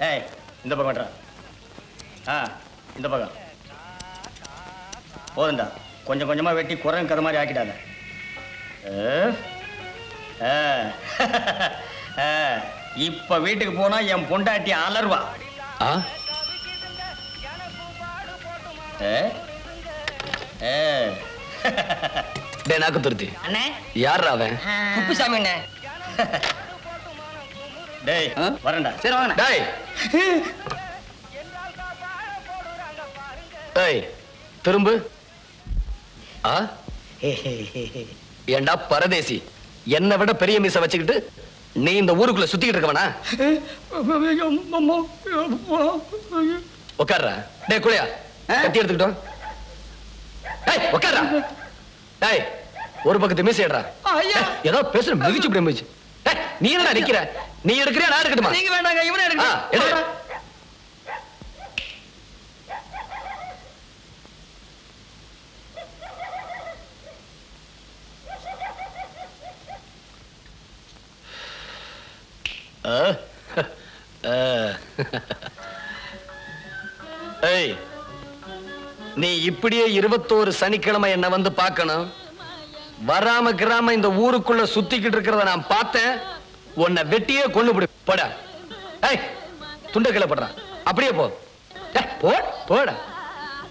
ஏய் இந்த பக்கம் வெட்டுறா. இந்த பக்கம் போதுண்டா. கொஞ்சம் கொஞ்சமா வெட்டி குரங்கு கதை மாதிரி ஆக்கிடாத. இப்ப வீட்டுக்கு போனா என் பொண்டாட்டி அலர்வா. நாக்கு துருத்தி அண்ணே. யார் அவன்? குப்புசாமி அண்ணே. டேய் வரேன்டா. சரி வாங்க. டேய் டேய் திரும்ப. ஏண்டா பரதேசி, என்னை விட பெரிய மீசை வச்சுக்கிட்டு நீ இந்த ஊருக்குள்ள சுத்திக்கிட்டு இருக்கவனா? உட்கார்ற. டேய் குளையா கட்டி எடுத்துக்கிட்டோம். டேய் உட்கார்ற. டேய் ஒரு பக்கத்து மீசை ஏடுறா. ஏதோ பேசுற மிதிச்சு இப்படி மிதிச்சு. நீ என்ன நிக்கிற? நீ எடுக்கிறியா நான் எடுக்கட்டுமா? நீங்க வேண்டாங்க, இவனே எடுக்க. நீ இப்படியே 21 சனிக்கிழமை என்ன வந்து பார்க்கணும். வராம கிராம இந்த ஊருக்குள்ள சுத்திக்கிட்டு இருக்கிறத நான் பார்த்தேன். உன்னை வெட்டியே கொண்டு போட. துண்ட கிளப்படுறான். அப்படியே போ போட.